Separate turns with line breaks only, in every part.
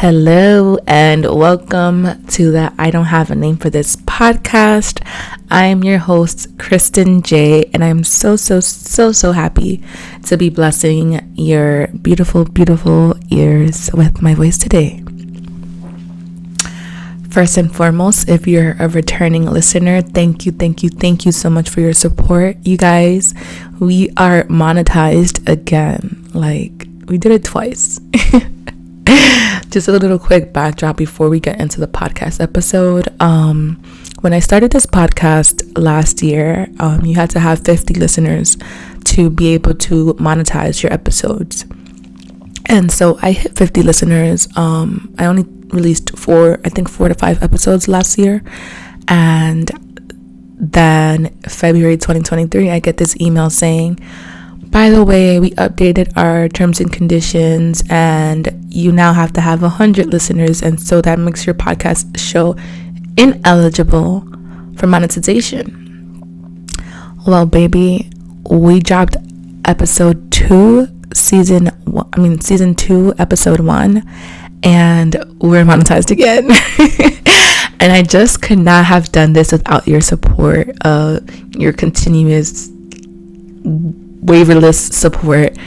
Hello and welcome to the I Don't Have a Name for This podcast. I'm your host, Kristen J, and I'm so happy to be blessing your beautiful ears with my voice today. First and foremost, if you're a returning listener, thank you so much for your support. You guys, we are monetized again. Like, we did it twice. Just a little quick backdrop before we get into the podcast episode. When I started this podcast last year, you had to have 50 listeners to be able to monetize your episodes. And so I hit 50 listeners. I only released 4 to 5 episodes last year. And then February 2023, I get this email saying, by the way, we updated our terms and conditions and you now have to have 100 listeners. And so that makes your podcast show ineligible for monetization. Well, baby, we dropped season 2, episode 1, and we're monetized again. And I just could not have done this without your support, your continuous waiverless support.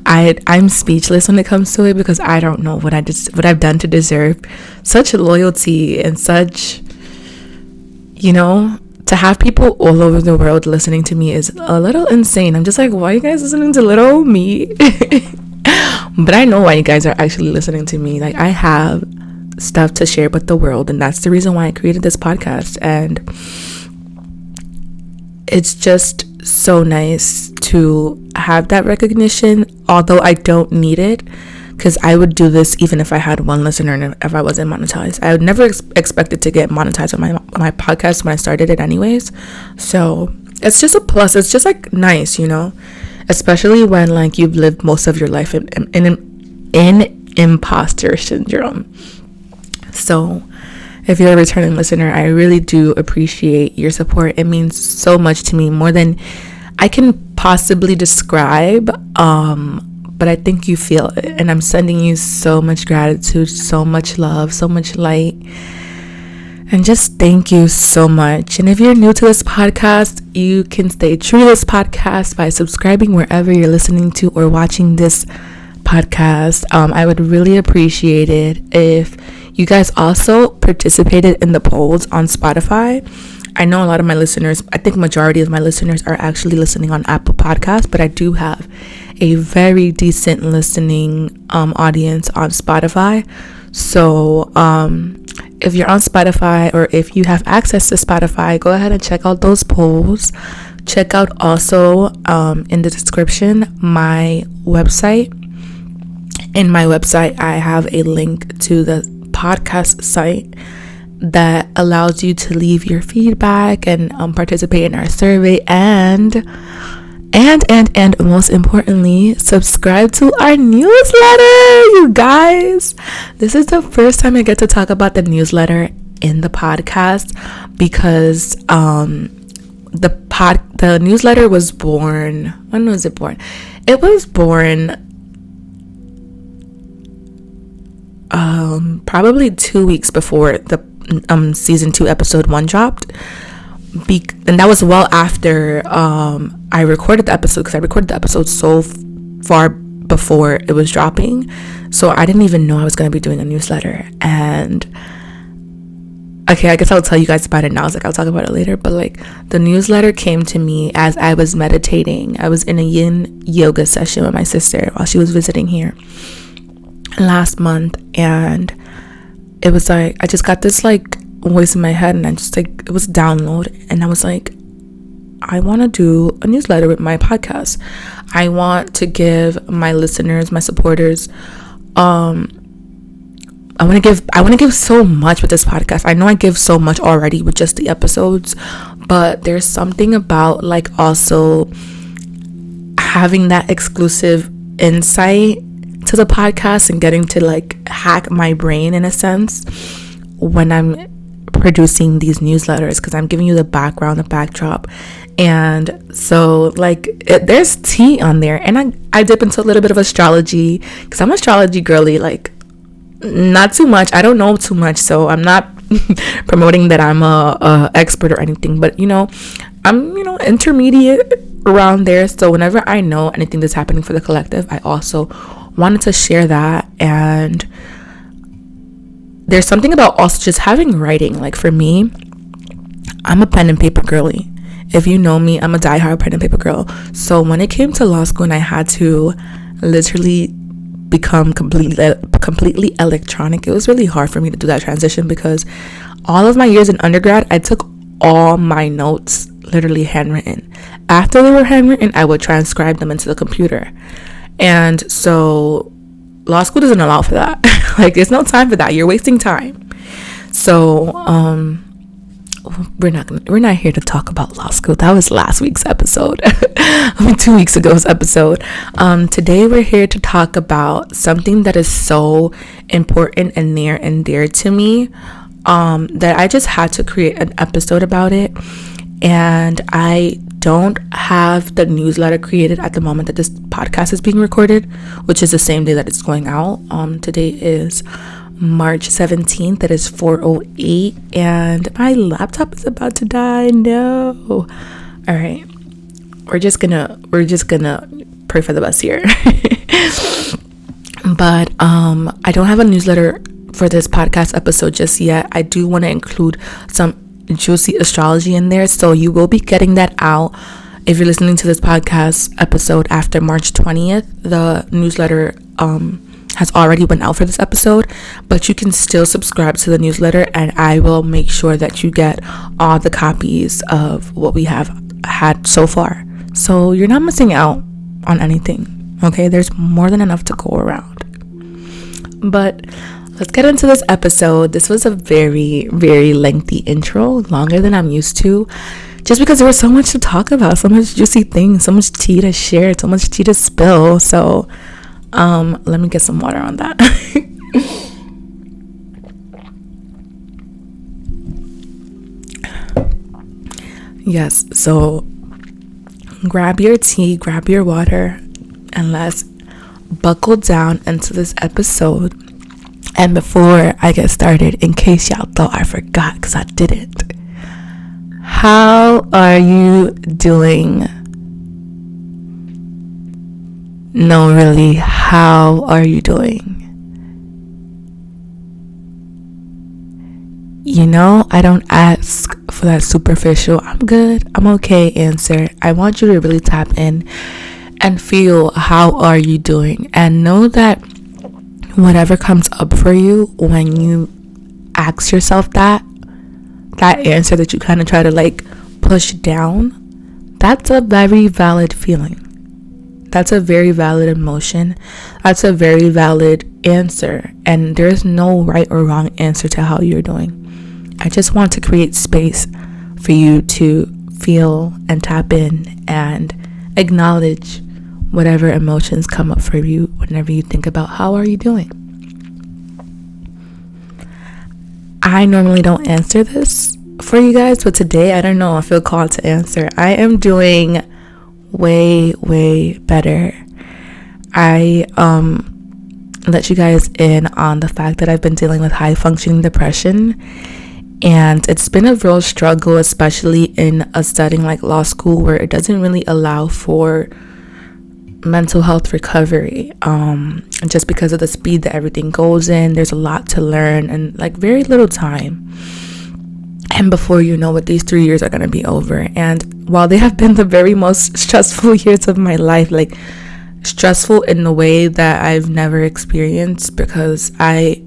I'm speechless when it comes to it, because I don't know what I've done to deserve such loyalty and such, to have people all over the world listening to me is a little insane. I'm just like, why are you guys listening to little me? But I know why you guys are actually listening to me. Like, I have stuff to share with the world, and that's the reason why I created this podcast. And it's just so nice to have that recognition, although I don't need it, because I would do this even if I had 1 listener and if I wasn't monetized. I would never expect it to get monetized on my podcast when I started it anyways. So it's just a plus. It's just like nice, especially when like you've lived most of your life in imposter syndrome. So if you're a returning listener, I really do appreciate your support. It means so much to me, more than I can possibly describe. But I think you feel it, and I'm sending you so much gratitude, so much love, so much light, and just thank you so much. And if you're new to this podcast, you can stay true to this podcast by subscribing wherever you're listening to or watching this podcast. I would really appreciate it if you guys also participated in the polls on Spotify. I know a lot of my listeners, I think majority of my listeners are actually listening on Apple Podcasts, but I do have a very decent listening audience on Spotify. So if you're on Spotify, or if you have access to Spotify, go ahead and check out those polls. Check out also in the description my website. In my website, I have a link to the podcast site that allows you to leave your feedback and participate in our survey, and most importantly, subscribe to our newsletter, you guys. This is the first time I get to talk about the newsletter in the podcast, because the newsletter was born. When was it born? It was born probably 2 weeks before the season 2 episode 1 dropped, and that was well after I recorded the episode, because I recorded the episode so far before it was dropping, so I didn't even know I was going to be doing a newsletter. And okay, I guess I'll tell you guys about it now. I was like, I'll talk about it later, but like, the newsletter came to me as I was meditating. I was in a yin yoga session with my sister while she was visiting here last month, and it was like, I just got this like voice in my head, and I just like, it was a download, and I was like, I want to do a newsletter with my podcast. I want to give my listeners, my supporters, I want to give so much with this podcast. I know I give so much already with just the episodes, but there's something about like also having that exclusive insight to the podcast and getting to like hack my brain in a sense when I'm producing these newsletters, because I'm giving you the background, the backdrop. And so like there's tea on there, and I dip into a little bit of astrology, because I'm an astrology girly. Like Not too much. I don't know too much, so I'm not promoting that I'm a expert or anything, but I'm intermediate around there. So whenever I know anything that's happening for the collective, I also wanted to share that. And there's something about also just having writing. Like for me, I'm a pen and paper girly. If you know me, I'm a diehard pen and paper girl. So when it came to law school and I had to literally become completely electronic, it was really hard for me to do that transition, because all of my years in undergrad, I took all my notes literally handwritten. After they were handwritten, I would transcribe them into the computer. And so law school doesn't allow for that. Like, there's no time for that. You're wasting time. So we're not here to talk about law school. That was last week's episode. 2 weeks ago's episode. Today we're here to talk about something that is so important and near and dear to me, that I just had to create an episode about it. And I don't have the newsletter created at the moment that this podcast is being recorded, which is the same day that it's going out. Today is March 17th. That is 4:08, and my laptop is about to die. No. All right, we're just gonna pray for the best here. But I don't have a newsletter for this podcast episode just yet. I do want to include some juicy astrology in there, so you will be getting that out if you're listening to this podcast episode after March 20th. The newsletter has already went out for this episode, but you can still subscribe to the newsletter, and I will make sure that you get all the copies of what we have had so far, so you're not missing out on anything. Okay, there's more than enough to go around. But let's get into this episode. This was a very, very lengthy intro, longer than I'm used to, just because there was so much to talk about, so much juicy things, so much tea to share, so much tea to spill. So let me get some water on that. Yes, so grab your tea, grab your water, and let's buckle down into this episode. And before I get started, in case y'all thought I forgot, because I didn't, how are you doing? No, really, how are you doing? I don't ask for that superficial, I'm good, I'm okay answer. I want you to really tap in and feel, how are you doing? And know that whatever comes up for you when you ask yourself that answer that you kind of try to push down, that's a very valid feeling. That's a very valid emotion. That's a very valid answer. And there's no right or wrong answer to how you're doing. I just want to create space for you to feel and tap in and acknowledge whatever emotions come up for you whenever you think about how are you doing. I normally don't answer this for you guys, but today, I don't know, I feel called to answer. I am doing way better. I let you guys in on the fact that I've been dealing with high functioning depression, and it's been a real struggle, especially in a setting like law school where it doesn't really allow for mental health recovery, just because of the speed that everything goes in. There's a lot to learn and very little time, and before you know it, these 3 years are going to be over. And while they have been the very most stressful years of my life, stressful in the way that I've never experienced, because I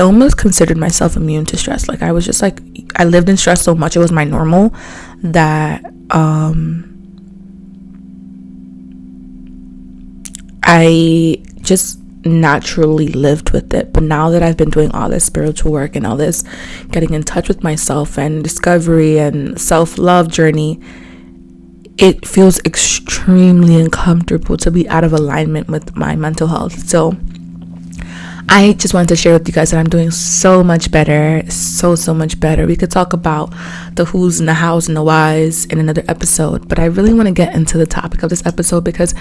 almost considered myself immune to stress. I was just I lived in stress so much, it was my normal, that I just naturally lived with it. But now that I've been doing all this spiritual work and all this getting in touch with myself and discovery and self-love journey, it feels extremely uncomfortable to be out of alignment with my mental health. So I just wanted to share with you guys that I'm doing so much better, so much better. We could talk about the who's and the hows and the whys in another episode, but I really want to get into the topic of this episode because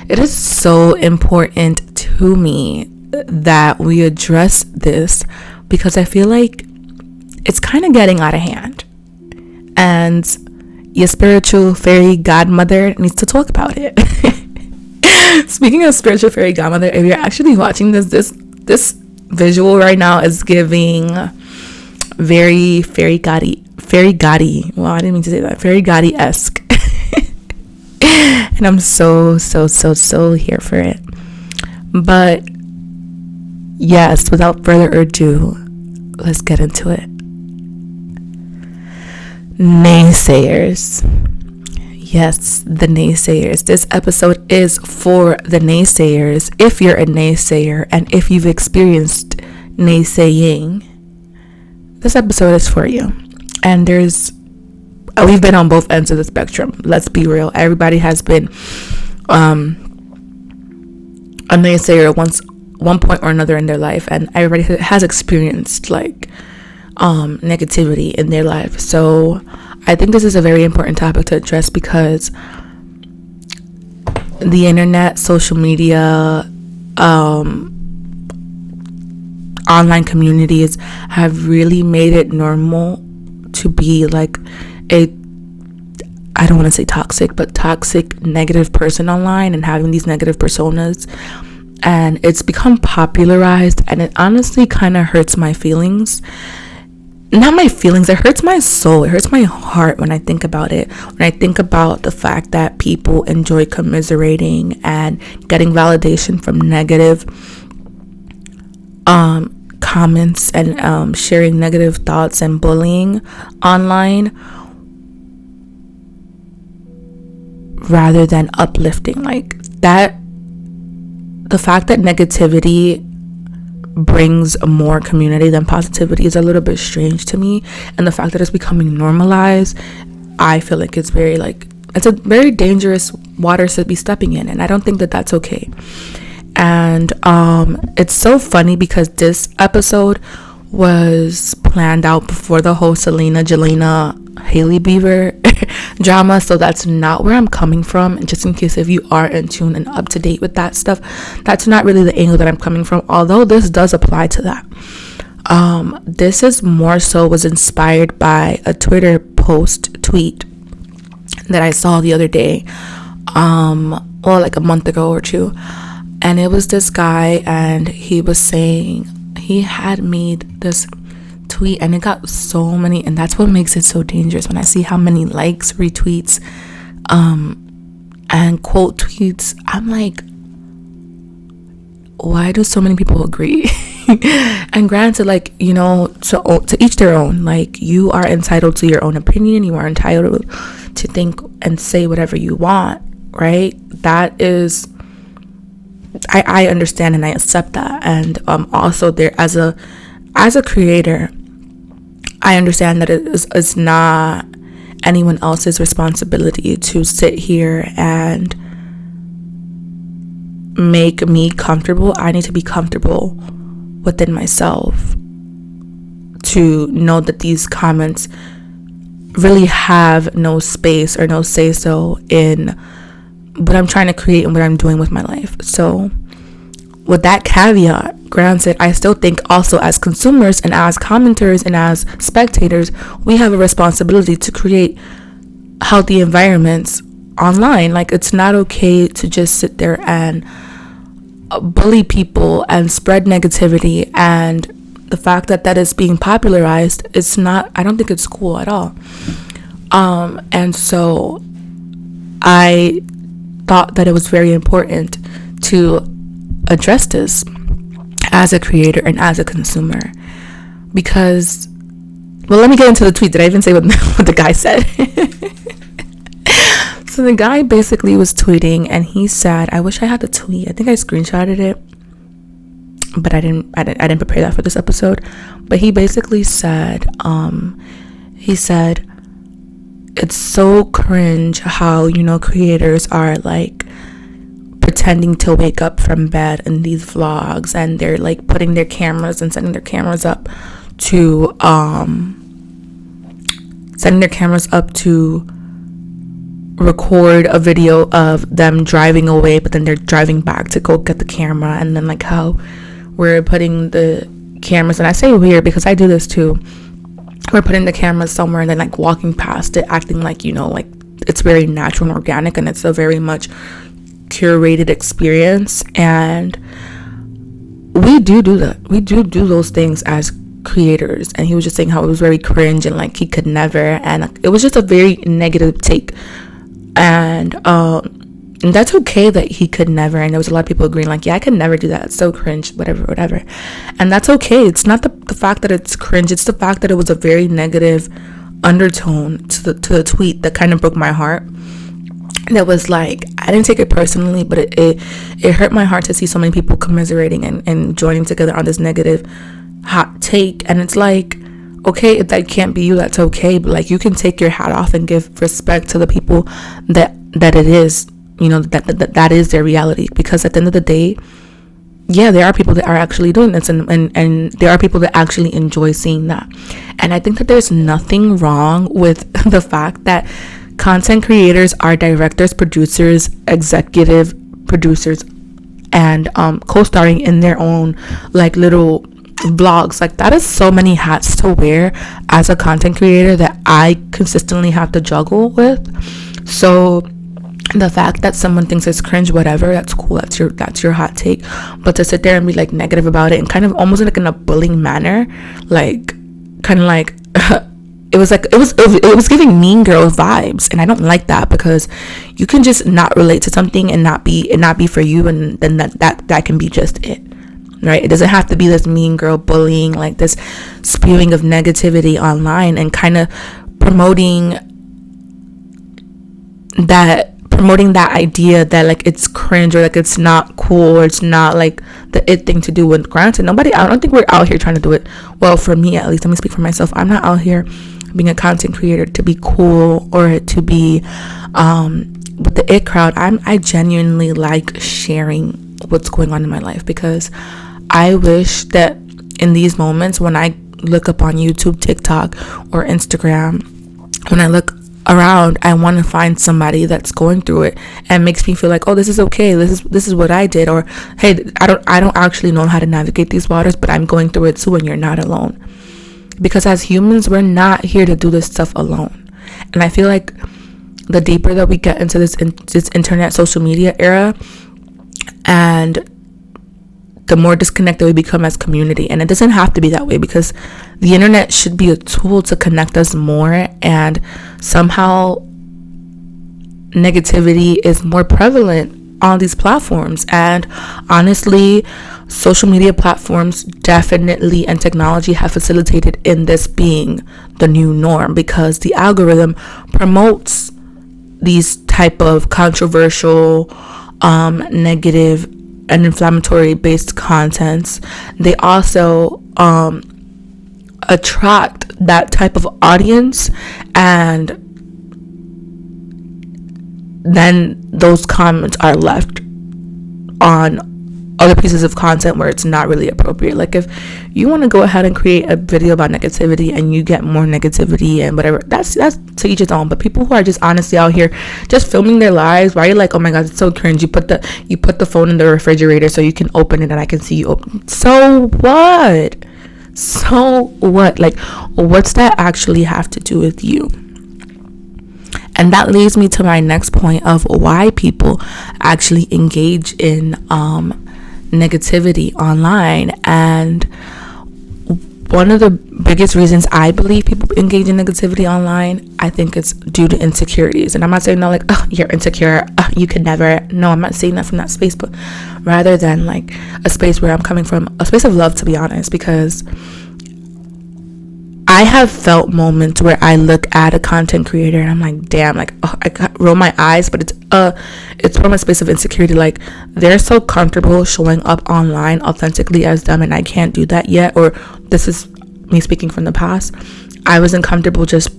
it is so important to me that we address this, because I feel like it's kind of getting out of hand, and your spiritual fairy godmother needs to talk about it. Speaking of spiritual fairy godmother, if you're actually watching this visual right now is giving very fairy goddy. Well, I didn't mean to say that. Fairy goddy-esque. And I'm so here for it. But yes, without further ado, let's get into it. Naysayers. Yes, the naysayers. This episode is for the naysayers. If you're a naysayer and if you've experienced naysaying, this episode is for you. And we've been on both ends of the spectrum. Let's be real. Everybody has been a naysayer at one point or another in their life, and everybody has experienced negativity in their life. So I think this is a very important topic to address, because the internet, social media, online communities have really made it normal to be like I don't want to say toxic, but toxic negative person online, and having these negative personas. And it's become popularized, and it honestly kind of hurts my feelings. Not my feelings, it hurts my soul, it hurts my heart when I think about it. When I think about the fact that people enjoy commiserating and getting validation from negative comments and sharing negative thoughts and bullying online, rather than uplifting. Like that, the fact that negativity brings more community than positivity is a little bit strange to me. And the fact that it's becoming normalized, I feel like it's a very dangerous water to be stepping in, and I don't think that that's okay. And it's so funny because this episode was planned out before the whole Selena Jelena Hailey Bieber drama, so that's not where I'm coming from. And just in case if you are in tune and up to date with that stuff, that's not really the angle that I'm coming from, although this does apply to that. This is more so was inspired by a Twitter tweet that I saw the other day, like a month ago or two, and it was this guy, and he was saying he had made this tweet, and it got so many, and that's what makes it so dangerous. When I see how many likes, retweets, and quote tweets, I'm like, why do so many people agree? And granted, to each their own. Like, you are entitled to your own opinion, you are entitled to think and say whatever you want, right? That is, I understand and I accept that. And also there, as a creator, I understand that it's not anyone else's responsibility to sit here and make me comfortable. I need to be comfortable within myself to know that these comments really have no space or no say-so in what I'm trying to create and what I'm doing with my life. So with that caveat, granted, I still think also as consumers and as commenters and as spectators, we have a responsibility to create healthy environments online. Like, it's not okay to just sit there and bully people and spread negativity, and the fact that is being popularized, it's not, I don't think it's cool at all. And so I thought that it was very important to address this as a creator and as a consumer, because, well, let me get into the tweet. Did I even say what the guy said? So the guy basically was tweeting, and he said, I wish I had the tweet. I think I screenshotted it, but I didn't prepare that for this episode. But he basically said, it's so cringe how, creators are like pretending to wake up from bed in these vlogs, and they're like putting their cameras and setting their cameras up to record a video of them driving away, but then they're driving back to go get the camera. And then like how we're putting the cameras, and I say weird because I do this too, we're putting the cameras somewhere and then like walking past it, acting like, you know, like it's very natural and organic, and it's a very much curated experience. And we do that. We do those things as creators. And he was just saying how it was very cringe and like he could never, and it was just a very negative take. And that's okay that he could never, and there was a lot of people agreeing like, yeah, I could never do that, it's so cringe, whatever. And that's okay. It's not the fact that it's cringe, it's the fact that it was a very negative undertone to the tweet that kind of broke my heart. That was like, I didn't take it personally, but it hurt my heart to see so many people commiserating and joining together on this negative hot take. And it's like, okay, if that can't be you, that's okay, but like you can take your hat off and give respect to the people that it is, you know, that is their reality. Because at the end of the day, yeah, there are people that are actually doing this, and there are people that actually enjoy seeing that. And I think that there's nothing wrong with the fact that content creators are directors, producers, executive producers, and co-starring in their own like little vlogs. Like that is so many hats to wear as a content creator that I consistently have to juggle with. So the fact that someone thinks it's cringe, whatever, that's cool, that's your hot take. But to sit there and be like negative about it and kind of almost like in a bullying manner, like kind of like it was giving Mean Girl vibes, and I don't like that, because you can just not relate to something and not be for you, and then that can be just it. Right? It doesn't have to be this mean girl bullying, like this spewing of negativity online and kind of promoting that idea that like it's cringe or like it's not cool or it's not like the it thing to do. With granted, I don't think we're out here trying to do it. Well, for me at least, let me speak for myself. I'm not out here being a content creator to be cool or to be with the it crowd. I genuinely like sharing what's going on in my life, because I wish that in these moments when I look up on YouTube, TikTok, or Instagram, when I look around, I want to find somebody that's going through it and makes me feel like, oh, this is okay, this is what I did, or hey, I don't actually know how to navigate these waters, but I'm going through it too, and you're not alone. Because as humans, we're not here to do this stuff alone. And I feel like the deeper that we get into this internet social media era, and the more disconnected we become as community. And it doesn't have to be that way, because the internet should be a tool to connect us more, and somehow negativity is more prevalent on these platforms. And honestly, social media platforms definitely, and technology have facilitated in this being the new norm, because the algorithm promotes these type of controversial, negative and inflammatory based contents. They also attract that type of audience, and then those comments are left on other pieces of content where it's not really appropriate. Like if you want to go ahead and create a video about negativity and you get more negativity and whatever, that's to each its own. But people who are just honestly out here just filming their lives, why are you like, oh my god, it's so cringe, you put the phone in the refrigerator so you can open it and I can see you open. So what? Like, what's that actually have to do with you? And that leads me to my next point of why people actually engage in negativity online. And one of the biggest reasons I believe people engage in negativity online, I think it's due to insecurities. And I'm not saying no, like, oh, you're insecure, you could never. No, I'm not saying that from that space, but rather than like a space where I'm coming from, a space of love, to be honest, because I have felt moments where I look at a content creator and I'm like, damn, like, oh, I roll my eyes, but it's from a space of insecurity. Like, they're so comfortable showing up online authentically as them, and I can't do that yet. Or this is me speaking from the past. I wasn't comfortable just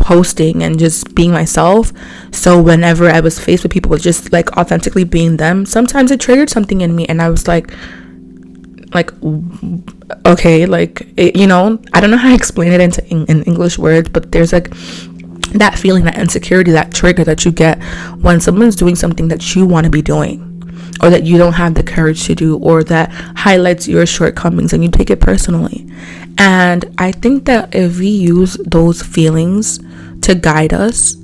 posting and just being myself. So whenever I was faced with people with just like authentically being them, sometimes it triggered something in me, and I was like okay, like it, I don't know how to explain it in English words, but there's like that feeling, that insecurity, that trigger that you get when someone's doing something that you want to be doing, or that you don't have the courage to do, or that highlights your shortcomings, and you take it personally. And I think that if we use those feelings to guide us,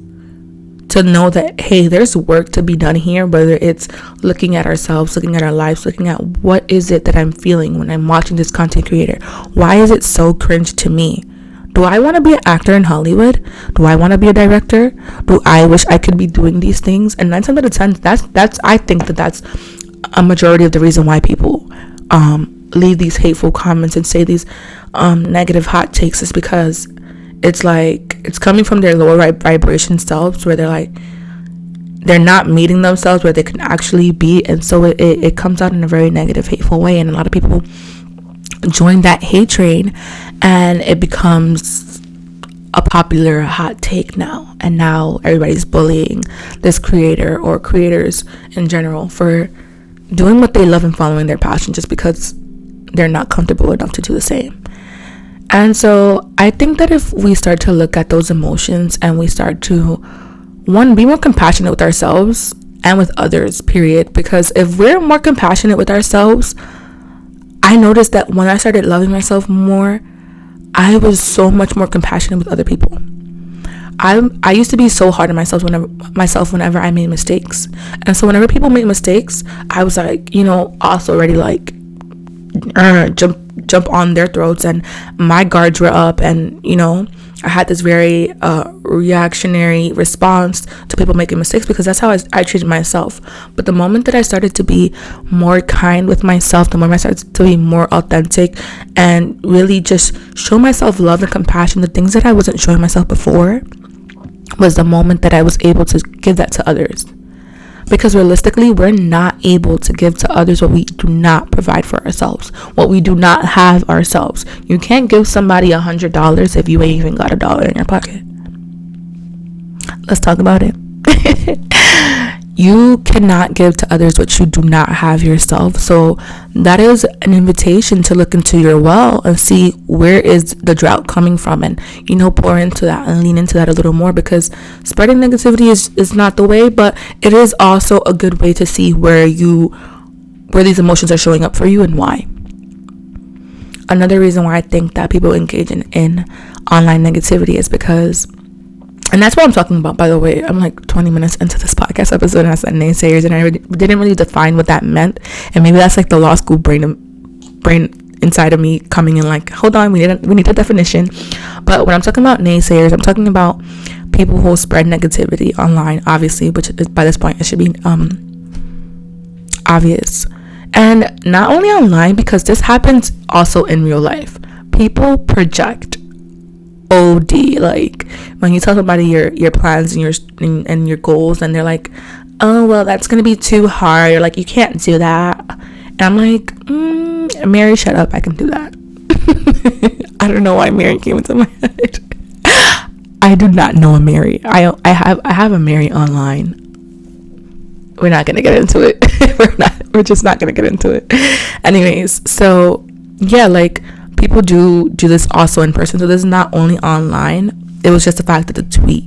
to know that, hey, there's work to be done here, whether it's looking at ourselves, looking at our lives, looking at what is it that I'm feeling when I'm watching this content creator. Why is it so cringe to me? Do I want to be an actor in Hollywood? Do I want to be a director? Do I wish I could be doing these things? And 9 times out of 10, that's I think that's a majority of the reason why people leave these hateful comments and say these negative hot takes, is because it's like it's coming from their lower vibration selves, where they're not meeting themselves where they can actually be, and so it comes out in a very negative, hateful way. And a lot of people join that hate train, and it becomes a popular hot take now, and now everybody's bullying this creator or creators in general for doing what they love and following their passion, just because they're not comfortable enough to do the same. And so I think that if we start to look at those emotions, and we start to, one, be more compassionate with ourselves and with others, period. Because if we're more compassionate with ourselves, I noticed that when I started loving myself more, I was so much more compassionate with other people. I used to be so hard on myself whenever I made mistakes. And so whenever people made mistakes, I was like, also already like jump on their throats, and my guards were up, and I had this very reactionary response to people making mistakes, because that's how I treated myself. But the moment that I started to be more kind with myself, the moment I started to be more authentic and really just show myself love and compassion, the things that I wasn't showing myself before, was the moment that I was able to give that to others. Because realistically, we're not able to give to others what we do not provide for ourselves, what we do not have ourselves. You can't give somebody $100 if you ain't even got $1 in your pocket. Let's talk about it. You cannot give to others what you do not have yourself. So that is an invitation to look into your well and see where is the drought coming from, and pour into that and lean into that a little more, because spreading negativity is not the way, but it is also a good way to see where these emotions are showing up for you and why. Another reason why I think that people engage in online negativity is because, and that's what I'm talking about, by the way. I'm like 20 minutes into this podcast episode, and I said naysayers, and I didn't really define what that meant. And maybe that's like the law school brain inside of me coming in like, hold on, we need a definition. But when I'm talking about naysayers, I'm talking about people who spread negativity online, obviously, which is, by this point, it should be obvious. And not only online, because this happens also in real life. People project OD, like when you tell somebody your plans and your goals, and they're like, oh well, that's gonna be too hard, you're like, you can't do that. And I'm like, Mary, shut up, I can do that. I don't know why Mary came into my head. I do not know a Mary. I have a Mary online. We're not gonna get into it. We're just not gonna get into it. Anyways, so yeah, like people do this also in person. So this is not only online. It was just the fact that the tweet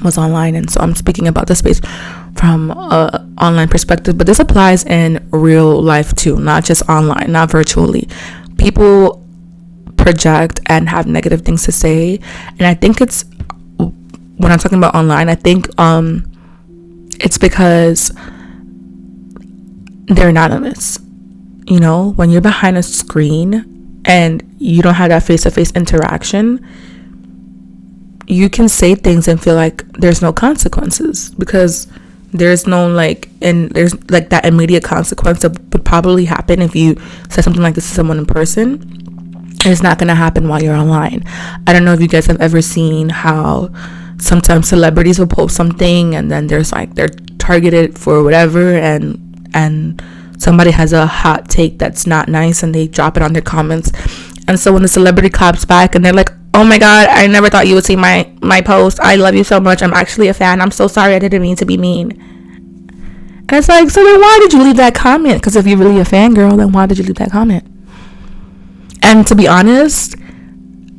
was online, and so I'm speaking about the space from an online perspective, but this applies in real life too, not just online, not virtually. People project and have negative things to say, and I think it's, when I'm talking about online, I think it's because they're anonymous. When you're behind a screen and you don't have that face-to-face interaction, you can say things and feel like there's no consequences, because there's no there's like that immediate consequence that would probably happen if you said something like this to someone in person. It's not going to happen while you're online. I don't know if you guys have ever seen how sometimes celebrities will post something, and then there's like, they're targeted for whatever, and somebody has a hot take that's not nice, and they drop it on their comments. And so when the celebrity claps back and they're like, oh my god, I never thought you would see my post. I love you so much. I'm actually a fan. I'm so sorry. I didn't mean to be mean. And it's like, so then why did you leave that comment? Because if you're really a fangirl, then why did you leave that comment? And to be honest,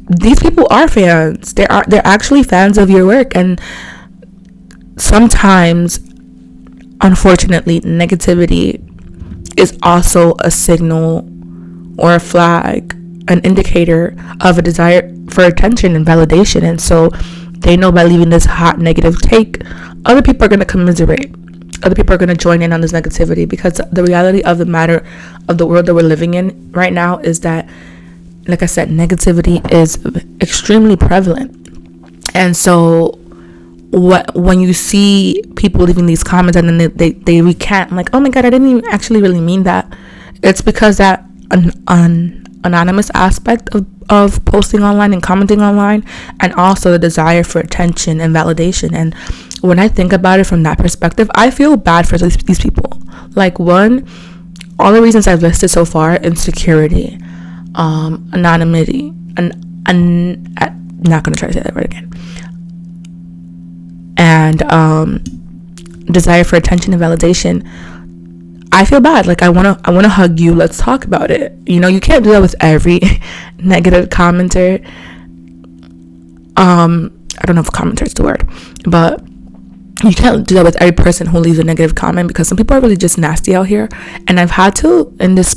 these people are fans. They're actually fans of your work. And sometimes, unfortunately, negativity is also a signal or a flag, an indicator of a desire for attention and validation. And so they know by leaving this hot negative take, other people are going to commiserate. Other people are going to join in on this negativity, because the reality of the matter of the world that we're living in right now is that, like I said, negativity is extremely prevalent. And so when you see people leaving these comments and then they recant, I'm like, oh my god, I didn't even actually really mean that. It's because that an anonymous aspect of posting online and commenting online, and also the desire for attention and validation. And when I think about it from that perspective, I feel bad for these people. Like, one, all the reasons I've listed so far: insecurity, anonymity, and I'm not going to try to say that word again, and desire for attention and validation. I feel bad. Like, I want to hug you. Let's talk about it. You know, you can't do that with every negative commenter. I don't know if commenter is the word, but you can't do that with every person who leaves a negative comment, because some people are really just nasty out here. And I've had to, in this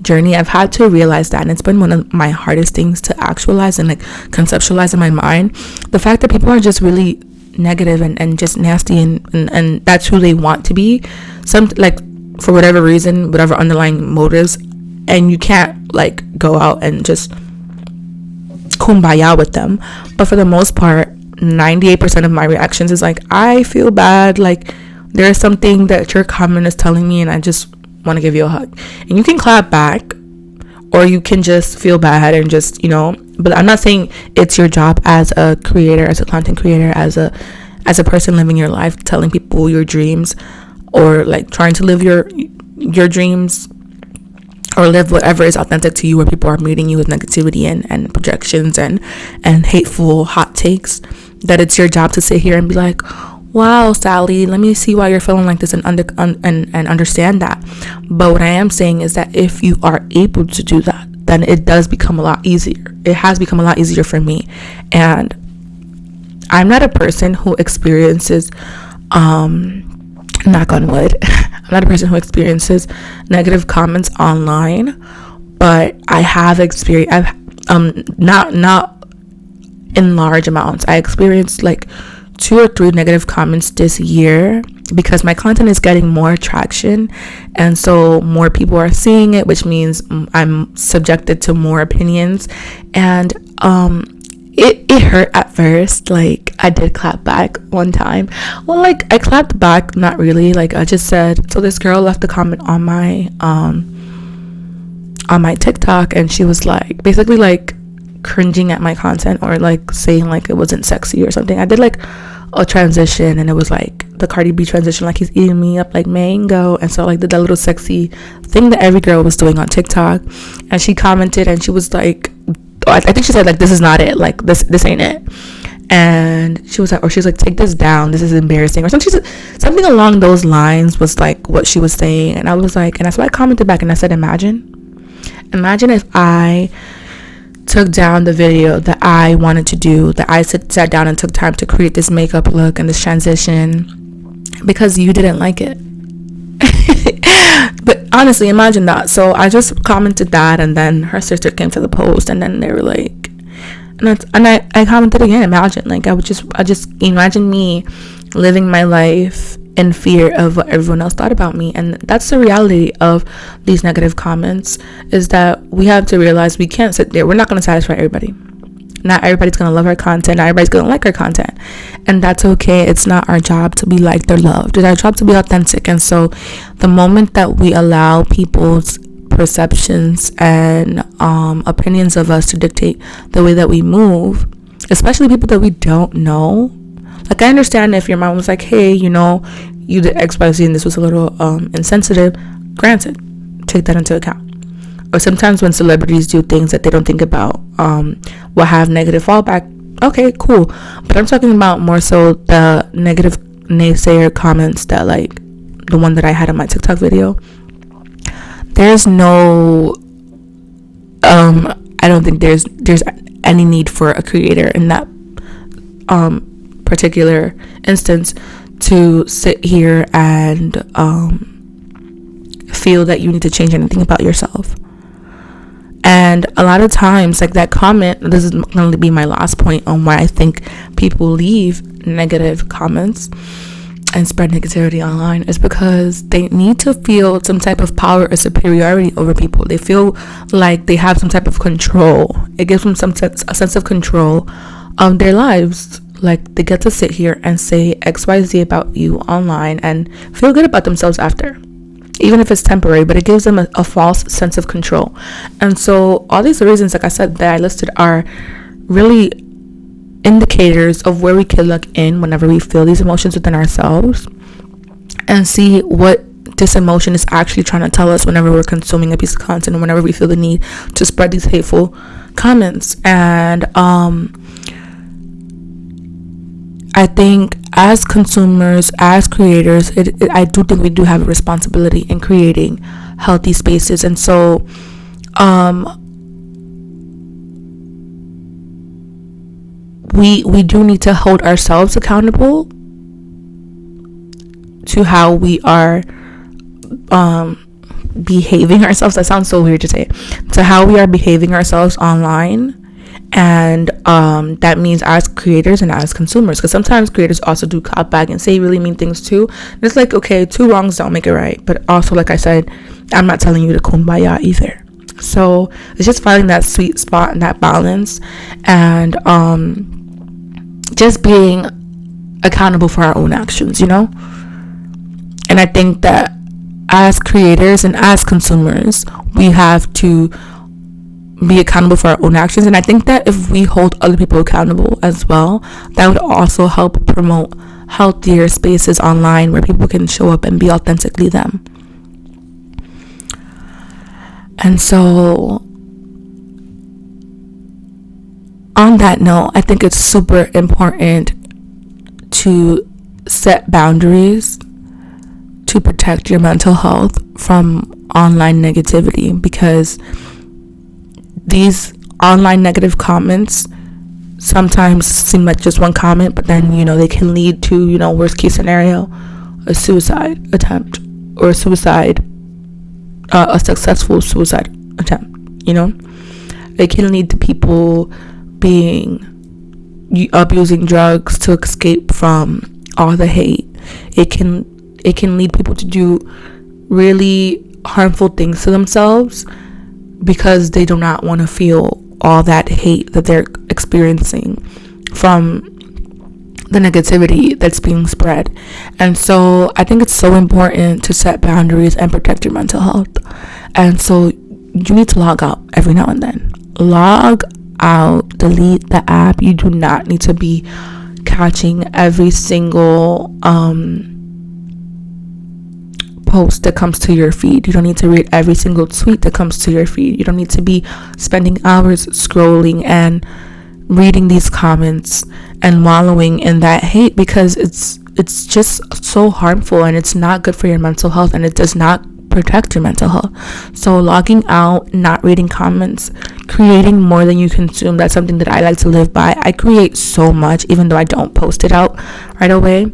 journey, I've had to realize that, and it's been one of my hardest things to actualize and like conceptualize in my mind, the fact that people are just really negative and just nasty, and that's who they want to be, some, like, for whatever reason, whatever underlying motives. And you can't like go out and just kumbaya with them. But for the most part, 98% of my reactions is like, I feel bad, like there's something that your comment is telling me, and I just want to give you a hug. And you can clap back, or you can just feel bad and just, you know, but I'm not saying it's your job as a creator, as a content creator, as a person living your life, telling people your dreams, or like trying to live your dreams, or live whatever is authentic to you, where people are meeting you with negativity and projections and hateful hot takes, that it's your job to sit here and be like, wow, Sally, let me see why you're feeling like this, and understand that. But what I am saying is that if you are able to do that, then it does become a lot easier. It has become a lot easier for me. And I'm not a person who experiences, knock on wood, I'm not a person who experiences negative comments online, but I have experienced, not in large amounts. I experienced like 2 or 3 negative comments this year, because my content is getting more traction, and so more people are seeing it, which means I'm subjected to more opinions. And it hurt at first. Like, I did clap back one time. Well, like, I clapped back, not really. Like, I just said, so this girl left a comment on my TikTok, and she was like, basically like cringing at my content, or like saying like it wasn't sexy or something. I did like a transition, and it was like the Cardi B transition, like he's eating me up like mango, and so like did that little sexy thing that every girl was doing on TikTok. And she commented, and she was like, I think she said like, this is not it, like this ain't it. And she was like, or she's like, take this down, this is embarrassing, or something along those lines was like what she was saying. And I was like, and that's why I commented back, and I said, imagine if I took down the video that I wanted to do, that I sat down and took time to create this makeup look and this transition, because you didn't like it. But honestly, imagine that. So I just commented that, and then her sister came to the post, and then they were like, and I commented again, imagine, like I just imagine me living my life in fear of what everyone else thought about me. And that's the reality of these negative comments, is that we have to realize we can't sit there. We're not going to satisfy everybody. Not everybody's going to love our content. Not everybody's going to like our content. And that's okay. It's not our job to be liked or loved. It's our job to be authentic. And so the moment that we allow people's perceptions and opinions of us to dictate the way that we move, especially people that we don't know. Like, I understand if your mom was like, hey, you know, you did XYZ and this was a little insensitive. Granted, take that into account. or sometimes when celebrities do things that they don't think about, will have negative fallback. Okay, cool. But I'm talking about more so the negative naysayer comments, that like the one that I had in my TikTok video. There's no I don't think there's any need for a creator in that particular instance to sit here and feel that you need to change anything about yourself. And a lot of times, like that comment, this is going to be my last point on why I think people leave negative comments and spread negativity online, is because they need to feel some type of power or superiority over people. They feel like they have some type of control. It gives them a sense of control of their lives. Like they get to sit here and say XYZ about you online and feel good about themselves after, even if it's temporary, but it gives them a false sense of control. And so all these reasons, like I said, that I listed are really indicators of where we can look in whenever we feel these emotions within ourselves and see what this emotion is actually trying to tell us whenever we're consuming a piece of content, and whenever we feel the need to spread these hateful comments. And I think as consumers, as creators, I do think we do have a responsibility in creating healthy spaces. And so we do need to hold ourselves accountable to how we are behaving ourselves. That sounds so weird to say. To how we are behaving ourselves online. And that means as creators and as consumers, because sometimes creators also do cop back and say really mean things too. And it's like, okay, two wrongs don't make it right, but also, like I said, I'm not telling you to kumbaya either. So it's just finding that sweet spot and that balance, and just being accountable for our own actions, you know. And I think that as creators and as consumers, we have to be accountable for our own actions. And I think that if we hold other people accountable as well, that would also help promote healthier spaces online where people can show up and be authentically them. And so on that note, I think it's super important to set boundaries to protect your mental health from online negativity, because these online negative comments sometimes seem like just one comment, but then, you know, they can lead to, you know, worst case scenario, a suicide attempt, or a successful suicide attempt, you know. It can lead to people abusing drugs to escape from all the hate. It can lead people to do really harmful things to themselves because they do not want to feel all that hate that they're experiencing from the negativity that's being spread. And so I think it's so important to set boundaries and protect your mental health. And so you need to log out every now and then. Log out, delete the app. You do not need to be catching every single post that comes to your feed. You don't need to read every single tweet that comes to your feed. You don't need to be spending hours scrolling and reading these comments and wallowing in that hate, because it's just so harmful and it's not good for your mental health, and it does not protect your mental health. So logging out, not reading comments, creating more than you consume, that's something that I like to live by. I create so much, even though I don't post it out right away.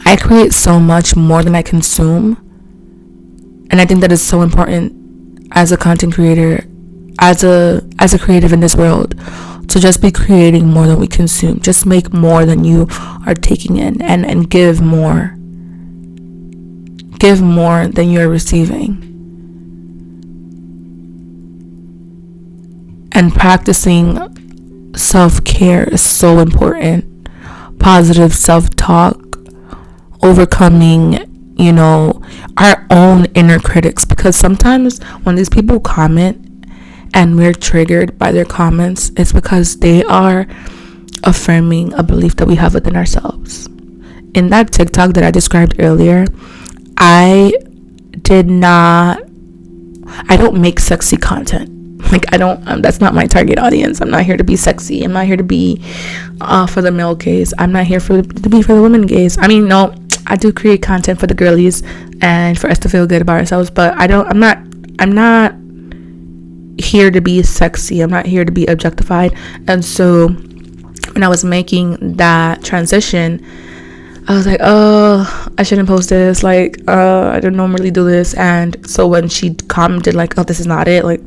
I create so much more than I consume, and I think that is so important as a content creator, as a creative in this world, to just be creating more than we consume. Just make more than you are taking in, and give more than you're receiving. And practicing self-care is so important. Positive self-talk, overcoming, you know, our own inner critics, because sometimes when these people comment and we're triggered by their comments, it's because they are affirming a belief that we have within ourselves. In that TikTok that I described earlier, I did not I don't make sexy content. Like, I don't, that's not my target audience. I'm not here to be sexy. I'm not here to be for the male gaze. I'm not here to be for the women gaze. I mean, no, I do create content for the girlies and for us to feel good about ourselves, but I'm not here to be sexy. I'm not here to be objectified. And so when I was making that transition, I was like, oh, I shouldn't post this. Like, I don't normally do this. And so when she commented like, oh, this is not it, like,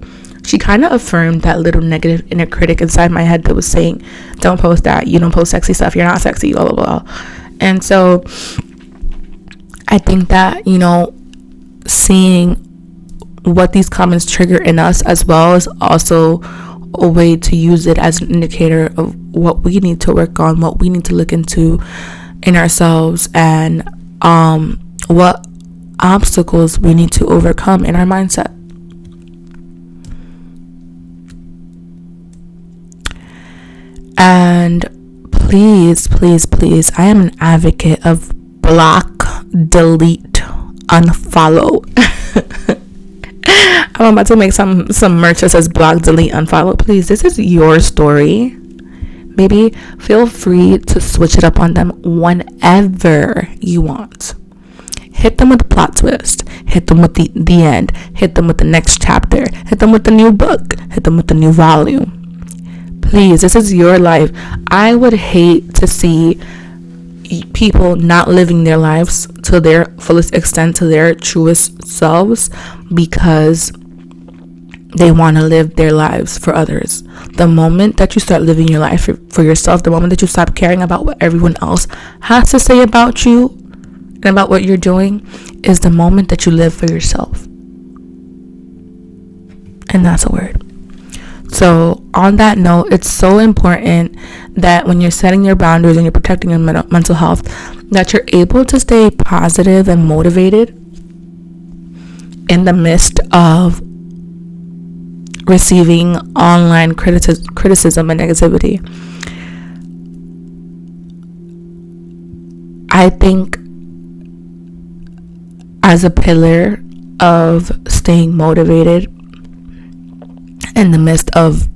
she kind of affirmed that little negative inner critic inside my head that was saying, don't post that. You don't post sexy stuff. You're not sexy, blah, blah, blah. And so I think that, you know, seeing what these comments trigger in us as well is also a way to use it as an indicator of what we need to work on, what we need to look into in ourselves, and what obstacles we need to overcome in our mindset. And please, I am an advocate of block, delete, unfollow. I'm about to make some merch that says block, delete, unfollow. Please, this is your story. Maybe feel free to switch it up on them whenever you want. Hit them with the plot twist. Hit them with the end. Hit them with the next chapter. Hit them with the new book. Hit them with the new volume. Please, this is your life. I would hate to see people not living their lives to their fullest extent, to their truest selves, because they want to live their lives for others. The moment that you start living your life for yourself, the moment that you stop caring about what everyone else has to say about you and about what you're doing, is the moment that you live for yourself. And that's a word. So on that note, it's so important that when you're setting your boundaries and you're protecting your mental health, that you're able to stay positive and motivated in the midst of receiving online criticism and negativity. I think as a pillar of staying motivated in the midst of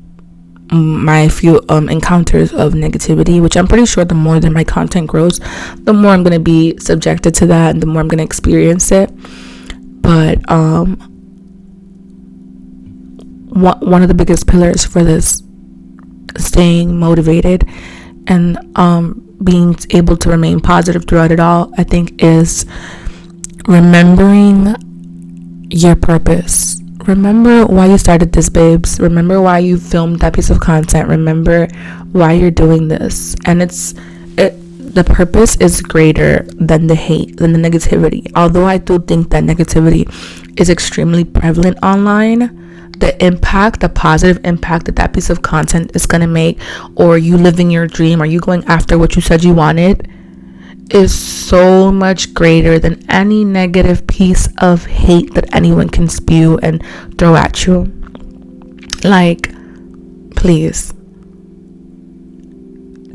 my few encounters of negativity, which I'm pretty sure the more that my content grows, the more I'm going to be subjected to that and the more I'm going to experience it. But one of the biggest pillars for this staying motivated and being able to remain positive throughout it all, I think, is remembering your purpose. Remember why you started this, babes. Remember why you filmed that piece of content. Remember why you're doing this. And the purpose is greater than the hate, than the negativity. Although I do think that negativity is extremely prevalent online, the positive impact that piece of content is going to make, or you living your dream, or you going after what you said you wanted, is so much greater than any negative piece of hate that anyone can spew and throw at you. Like, please,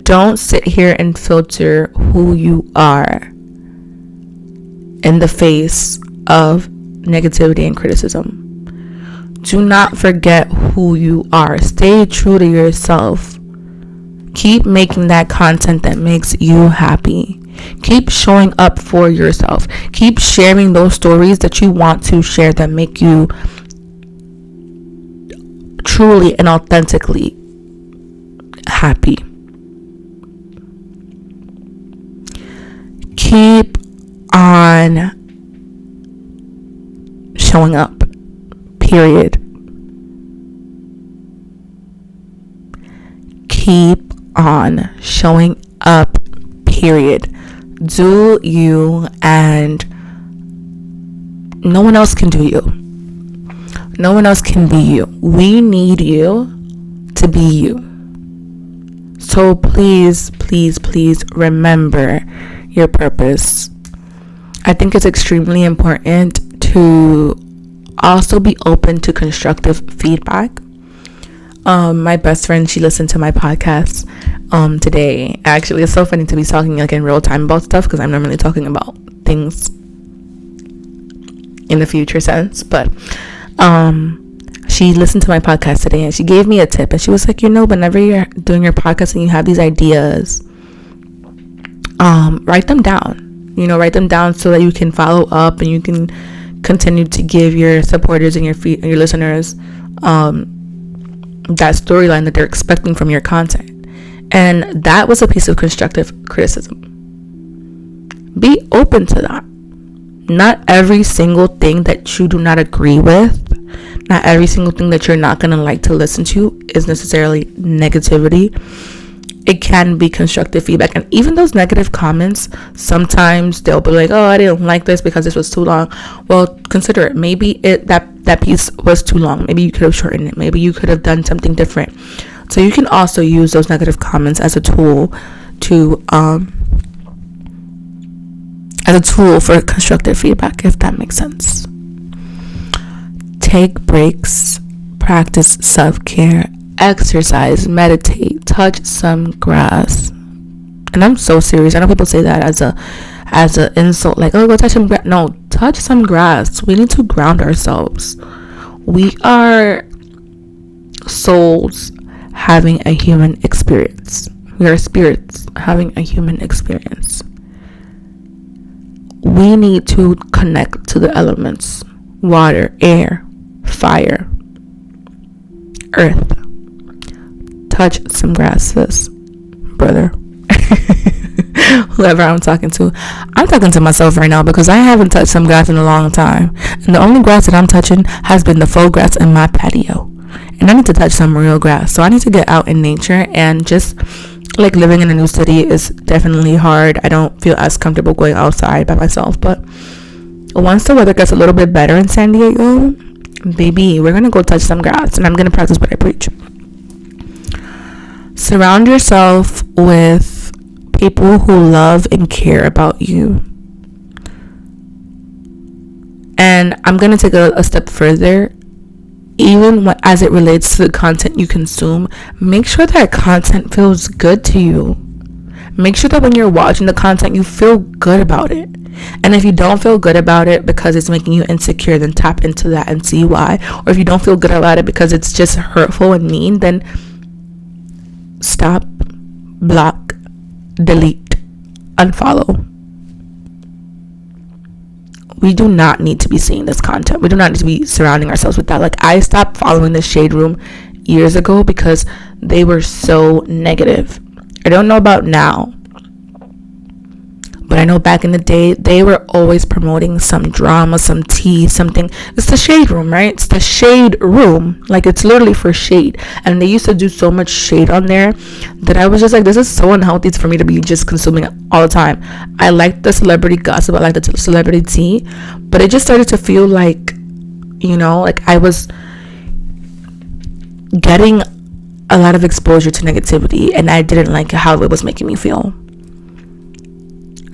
don't sit here and filter who you are in the face of negativity and criticism. Do not forget who you are. Stay true to yourself. Keep making that content that makes you happy. Keep showing up for yourself. Keep sharing those stories that you want to share that make you truly and authentically happy. Keep on showing up, period. Keep on showing up, period. Do you, and no one else can do you. No one else can be you. We need you to be you. So please remember your purpose. I think it's extremely important to also be open to constructive feedback. My best friend, she listened to my podcast today. Actually, it's so funny to be talking like in real time about stuff, because I'm normally talking about things in the future sense. But she listened to my podcast today and she gave me a tip, and she was like, whenever you're doing your podcast and you have these ideas, write them down. Write them down so that you can follow up and you can continue to give your supporters and your listeners that storyline that they're expecting from your content. And that was a piece of constructive criticism. Be open to that. Not every single thing that you do not agree with, not every single thing that you're not going to like to listen to is necessarily negativity. It can be constructive feedback. And even those negative comments, sometimes they'll be like, oh, I didn't like this because this was too long. Well, consider it. Maybe that piece was too long. Maybe you could have shortened it. Maybe you could have done something different. So you can also use those negative comments as a tool to for constructive feedback, if that makes sense. Take breaks, practice self-care, exercise, meditate, touch some grass. And I'm so serious. I know people say that as a insult, like, oh, go touch some grass. No, touch some grass. We need to ground ourselves. We are souls having a human experience. We are spirits having a human experience. We need to connect to the elements: water, air, fire, earth. Touch some grasses, brother. Whoever I'm talking to myself right now, because I haven't touched some grass in a long time, and the only grass that I'm touching has been the faux grass in my patio, and I need to touch some real grass. So I need to get out in nature. And just like living in a new city is definitely hard. I don't feel as comfortable going outside by myself, but once the weather gets a little bit better in San Diego, baby, we're gonna go touch some grass, and I'm gonna practice what I preach. Surround yourself with people who love and care about you. And I'm gonna take a step further. Even as it relates to the content you consume, make sure that content feels good to you. Make sure that when you're watching the content, you feel good about it. And if you don't feel good about it because it's making you insecure, then tap into that and see why. Or if you don't feel good about it because it's just hurtful and mean, then stop, block, delete, unfollow. We do not need to be seeing this content. We do not need to be surrounding ourselves with that. Like, I stopped following the Shade Room years ago because they were so negative. I don't know about now, but I know back in the day, they were always promoting some drama, some tea, something. It's the Shade Room, right? It's the Shade Room. Like, it's literally for shade. And they used to do so much shade on there that I was just like, this is so unhealthy for me to be just consuming it all the time. I like the celebrity gossip. I like the celebrity tea. But it just started to feel like, like I was getting a lot of exposure to negativity. And I didn't like how it was making me feel.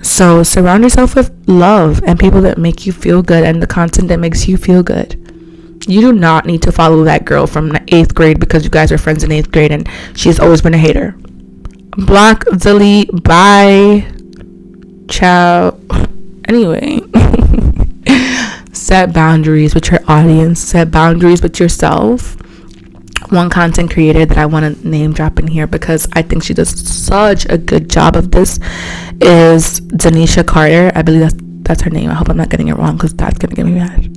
So surround yourself with love and people that make you feel good and the content that makes you feel good. You do not need to follow that girl from 8th grade because you guys are friends in 8th grade and she's always been a hater. Block, delete, bye, ciao. Anyway, set boundaries with your audience. Set boundaries with yourself. One content creator that I want to name drop in here because I think she does such a good job of this is Danisha Carter. I believe that's her name. I hope I'm not getting it wrong because that's gonna get me mad.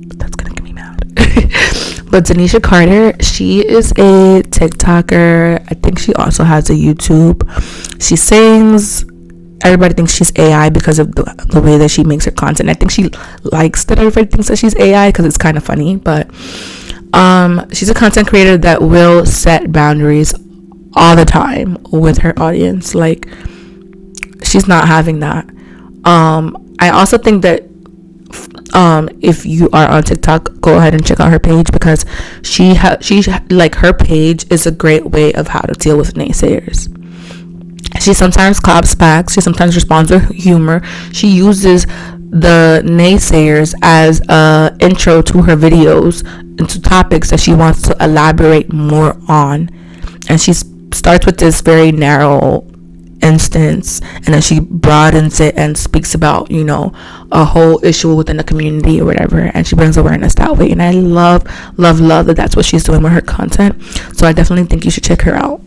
But Danisha Carter, she is a TikToker. I think she also has a YouTube. She sings. Everybody thinks she's AI because of the way that she makes her content. I think she likes that everybody thinks that she's AI because it's kind of funny, but she's a content creator that will set boundaries all the time with her audience. Like, she's not having that. I also think that if you are on TikTok, go ahead and check out her page because her page is a great way of how to deal with naysayers. She sometimes claps back. She sometimes responds with humor. She uses the naysayers as a intro to her videos into topics that she wants to elaborate more on. And she starts with this very narrow instance, and then she broadens it and speaks about, you know, a whole issue within the community or whatever, and she brings awareness that way. And I love that that's what she's doing with her content. So I definitely think you should check her out.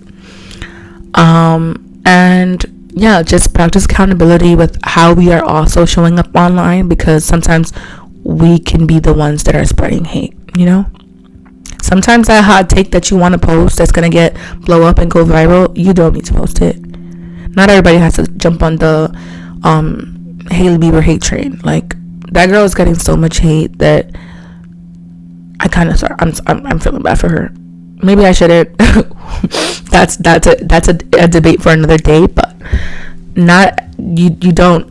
And yeah, just practice accountability with how we are also showing up online, because sometimes we can be the ones that are spreading hate, you know. Sometimes that hot take that you want to post that's gonna blow up and go viral, you don't need to post it. Not everybody has to jump on the Hailey Bieber hate train. Like, that girl is getting so much hate that I kind of I'm feeling bad for her. Maybe I shouldn't. that's a debate for another day. But you don't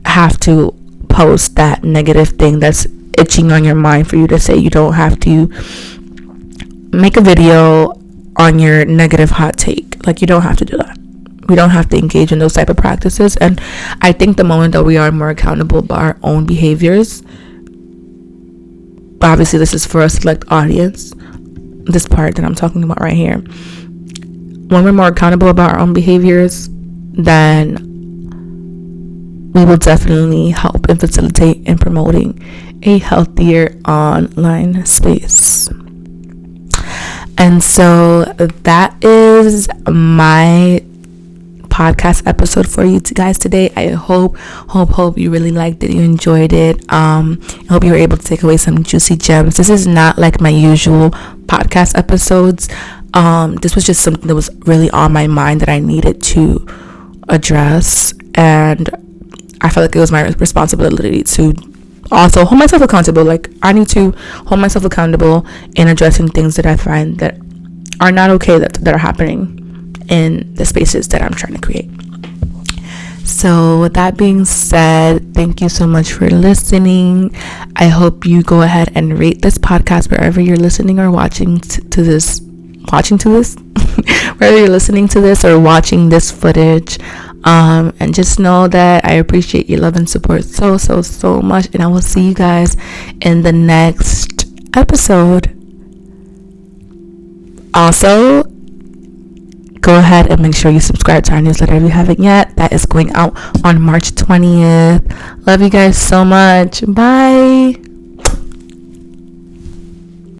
have to post that negative thing that's itching on your mind for you to say. You don't have to make a video on your negative hot take. Like, you don't have to do that. We don't have to engage in those type of practices. And I think the moment that we are more accountable by our own behaviors, obviously this is for a select audience, this part that I'm talking about right here, when we're more accountable about our own behaviors, then we will definitely help and facilitate in promoting a healthier online space. And so that is my podcast episode for you guys today. I hope you really liked it, you enjoyed it. I hope you were able to take away some juicy gems. This is not like my usual podcast episodes. This was just something that was really on my mind that I needed to address, and I felt like it was my responsibility to also hold myself accountable. Like, I need to hold myself accountable in addressing things that I find that are not okay, that are happening in the spaces that I'm trying to create. So with that being said, thank you so much for listening. I hope you go ahead and rate this podcast wherever you're listening or watching to this whether you're listening to this or watching this footage. And just know that I appreciate your love and support so much, and I will see you guys in the next episode. Also, go ahead and make sure you subscribe to our newsletter if you haven't yet. That is going out on March 20th. Love you guys so much. Bye.